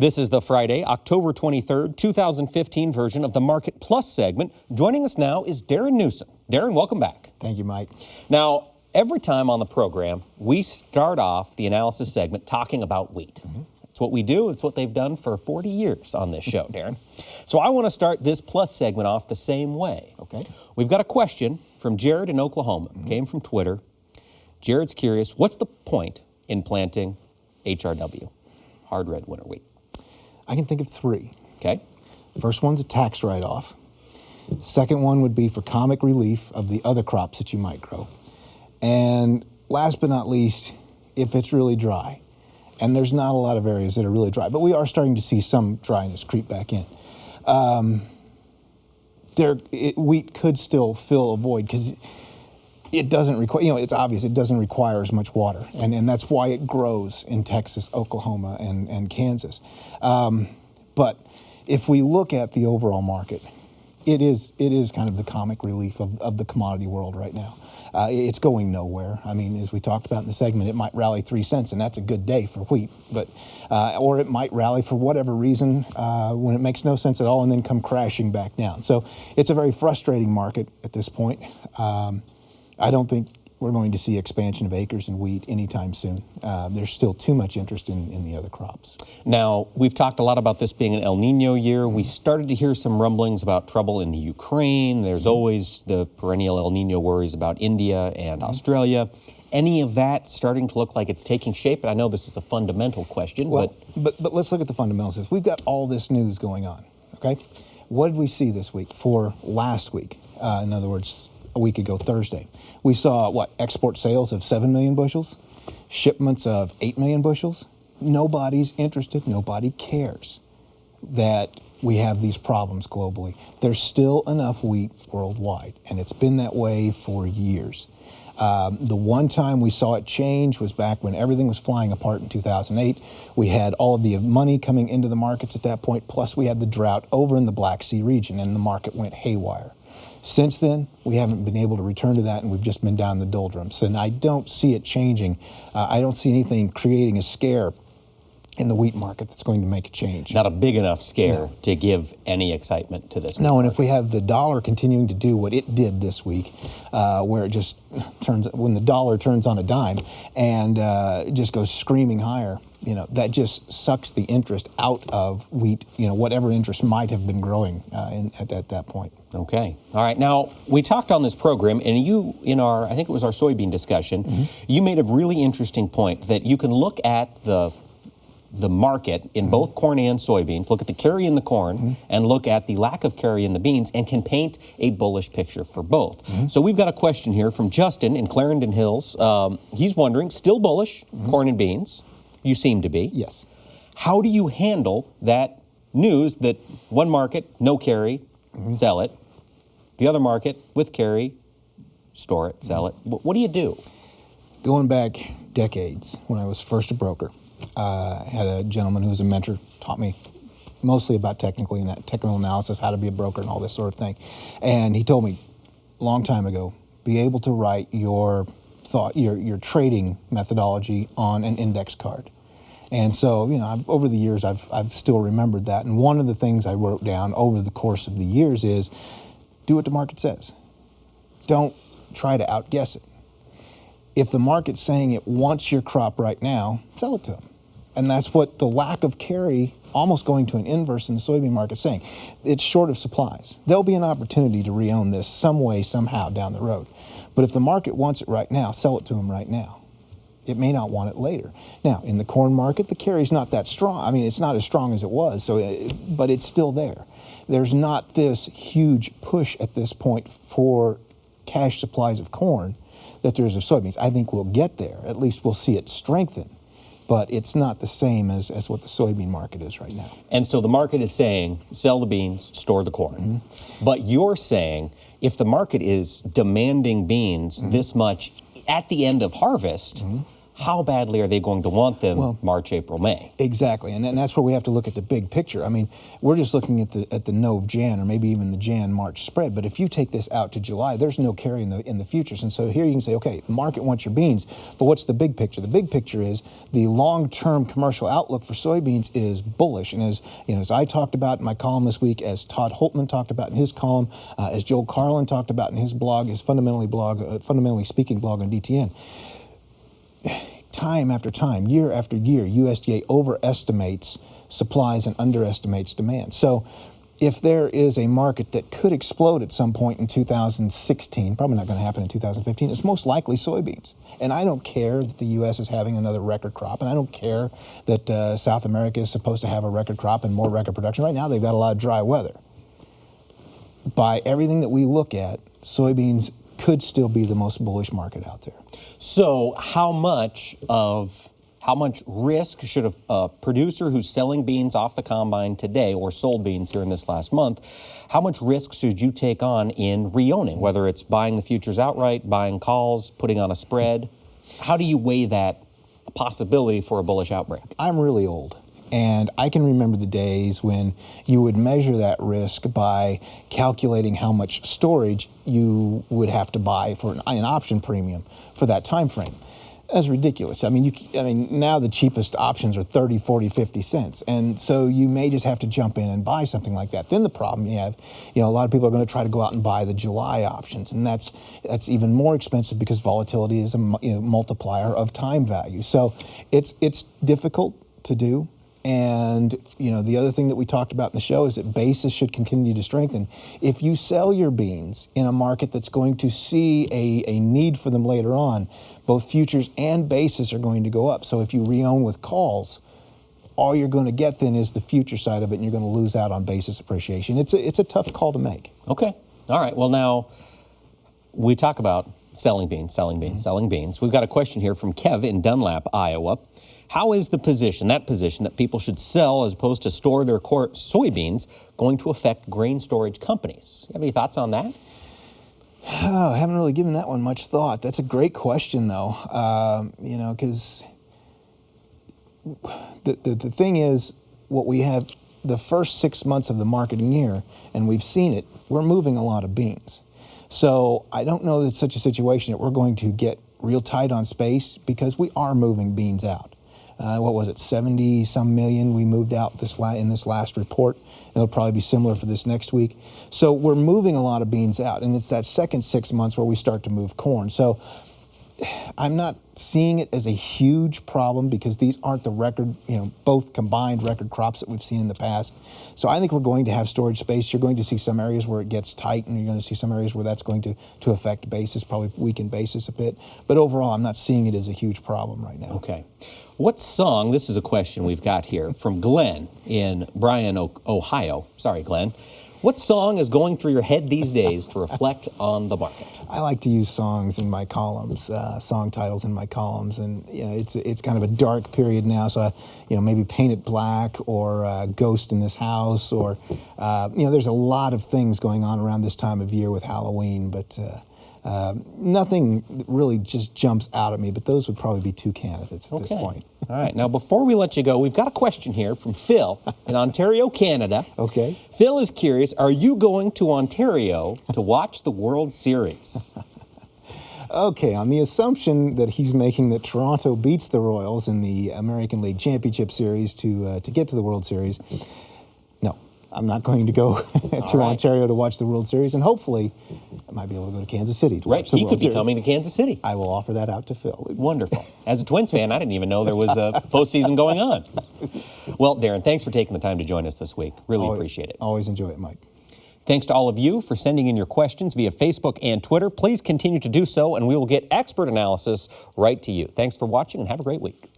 This is the Friday, October 23rd, 2015 version of the Market Plus segment. Joining us now is Darrin Newsom. Darrin, welcome back. Thank you, Mike. Now, every time on the program, we start off the analysis segment talking about wheat. It's what we do. It's what they've done for 40 years on this show, Darrin. So I want to start this Plus segment off the same way. Okay. We've got a question from Jared in Oklahoma. Came from Twitter. Jared's curious, what's the point in planting HRW, hard red winter wheat? I can think of three. Okay. The first one's a tax write-off. Second one would be for comic relief of the other crops that you might grow. And last but not least, if it's really dry. And there's not a lot of areas that are really dry, but we are starting to see some dryness creep back in. Wheat could still fill a void because it doesn't require, it's obvious it doesn't require as much water. And that's why it grows in Texas, Oklahoma, and Kansas. But if we look at the overall market, it is kind of the comic relief of the commodity world right now. It's going nowhere. I mean, as we talked about in the segment, it might rally 3 cents, and that's a good day for wheat. But or it might rally for whatever reason when it makes no sense at all and then come crashing back down. So it's a very frustrating market at this point. I don't think we're going to see expansion of acres in wheat anytime soon. There's still too much interest in the other crops. Now, we've talked a lot about this being an El Nino year. We started to hear some rumblings about trouble in the Ukraine. There's always the perennial El Nino worries about India and Australia. Any of that starting to look like it's taking shape? And I know this is a fundamental question. Well, but let's look at the fundamentals. We've got all this news going on, okay? What did we see this week for last week? In other words, a week ago Thursday. We saw, export sales of 7 million bushels, shipments of 8 million bushels. Nobody's interested, nobody cares that we have these problems globally. There's still enough wheat worldwide, and it's been that way for years. The one time we saw it change was back when everything was flying apart in 2008. We had all of the money coming into the markets at that point, plus we had the drought over in the Black Sea region, and the market went haywire. Since then, we haven't been able to return to that, and we've just been down the doldrums. And I don't see it changing. I don't see anything creating a scare in the wheat market that's going to make a change. Not a big enough scare to give any excitement to this. No, and if we have the dollar continuing to do what it did this week, where it just turns, when the dollar turns on a dime and just goes screaming higher, that just sucks the interest out of wheat, whatever interest might have been growing at that point. Okay. All right. Now, we talked on this program, and you, I think it was our soybean discussion, you made a really interesting point that you can look at the market in both corn and soybeans, look at the carry in the corn, and look at the lack of carry in the beans, and can paint a bullish picture for both. So we've got a question here from Justin in Clarendon Hills. He's wondering, still bullish, corn and beans? You seem to be. Yes. How do you handle that news that one market, no carry, sell it, the other market, with carry, store it, sell it? What do you do? Going back decades, when I was first a broker, I had a gentleman who was a mentor, taught me mostly about technical analysis, how to be a broker and all this sort of thing. And he told me a long time ago, be able to write your your trading methodology on an index card. And so, over the years, I've still remembered that. And one of the things I wrote down over the course of the years is, do what the market says. Don't try to outguess it. If the market's saying it wants your crop right now, sell it to them. And that's what the lack of carry, almost going to an inverse in the soybean market, is saying. It's short of supplies. There'll be an opportunity to re-own this some way, somehow down the road. But if the market wants it right now, sell it to them right now. It may not want it later. Now, in the corn market, the carry's not that strong. I mean, it's not as strong as it was, but it's still there. There's not this huge push at this point for cash supplies of corn that there is of soybeans. I think we'll get there. At least we'll see it strengthen. But it's not the same as what the soybean market is right now. And so the market is saying, sell the beans, store the corn. But you're saying, if the market is demanding beans this much at the end of harvest, how badly are they going to want them March, April, May? Exactly, and that's where we have to look at the big picture. I mean, we're just looking at the Nov-Jan or maybe even the Jan-March spread, but if you take this out to July, there's no carry in the futures. And so here you can say, okay, the market wants your beans, but what's the big picture? The big picture is the long-term commercial outlook for soybeans is bullish, and as I talked about in my column this week, as Todd Holtman talked about in his column, as Joel Carlin talked about in his blog, his fundamentally speaking blog on DTN. Time after time, year after year, USDA overestimates supplies and underestimates demand. So if there is a market that could explode at some point in 2016, probably not going to happen in 2015, it's most likely soybeans. And I don't care that the U.S. is having another record crop, and I don't care that South America is supposed to have a record crop and more record production. Right now, they've got a lot of dry weather. By everything that we look at, soybeans could still be the most bullish market out there. So how much risk should a producer who's selling beans off the combine today or sold beans here in this last month, how much risk should you take on in re-owning, whether it's buying the futures outright, buying calls, putting on a spread? How do you weigh that possibility for a bullish outbreak? I'm really old. And I can remember the days when you would measure that risk by calculating how much storage you would have to buy for an option premium for that time frame. That's ridiculous. I mean, now the cheapest options are 30, 40, 50 cents. And so you may just have to jump in and buy something like that. Then the problem you have, a lot of people are going to try to go out and buy the July options. And that's even more expensive because volatility is a multiplier of time value. So it's difficult to do. And, the other thing that we talked about in the show is that basis should continue to strengthen. If you sell your beans in a market that's going to see a need for them later on, both futures and basis are going to go up. So if you re-own with calls, all you're going to get then is the future side of it, and you're going to lose out on basis appreciation. It's a tough call to make. Okay. All right. Well, now we talk about selling beans. We've got a question here from Kev in Dunlap, Iowa. How is that position that people should sell as opposed to store their soybeans going to affect grain storage companies? You have any thoughts on that? Oh, I haven't really given that one much thought. That's a great question, though, because the thing is, what we have the first 6 months of the marketing year, and we've seen it, we're moving a lot of beans. So I don't know that it's such a situation that we're going to get real tight on space because we are moving beans out. 70-some million we moved out in this last report. It'll probably be similar for this next week. So we're moving a lot of beans out, and it's that second 6 months where we start to move corn. So I'm not seeing it as a huge problem because these aren't the record, both combined record crops that we've seen in the past. So I think we're going to have storage space. You're going to see some areas where it gets tight, and you're going to see some areas where that's going to affect basis, probably weaken basis a bit. But overall, I'm not seeing it as a huge problem right now. Okay. What song, this is a question we've got here from Glenn in Bryan, Ohio. Sorry, Glenn. What song is going through your head these days to reflect on the market? I like to use songs in my columns, song titles in my columns, and it's kind of a dark period now. So maybe Paint It Black or Ghost in This House, or there's a lot of things going on around this time of year with Halloween, but nothing really just jumps out at me. But those would probably be two candidates at this point. All right. Now, before we let you go, we've got a question here from Phil in Ontario, Canada. Okay. Phil is curious, are you going to Ontario to watch the World Series? Okay, on the assumption that he's making that Toronto beats the Royals in the American League Championship Series to get to the World Series, no, I'm not going to go to Ontario to watch the World Series, and hopefully I might be able to go to Kansas City to watch the World Series. He could be coming to Kansas City. I will offer that out to Phil. Wonderful. As a Twins fan, I didn't even know there was a postseason going on. Well, Darrin, thanks for taking the time to join us this week. Really appreciate it. Always enjoy it, Mike. Thanks to all of you for sending in your questions via Facebook and Twitter. Please continue to do so, and we will get expert analysis right to you. Thanks for watching, and have a great week.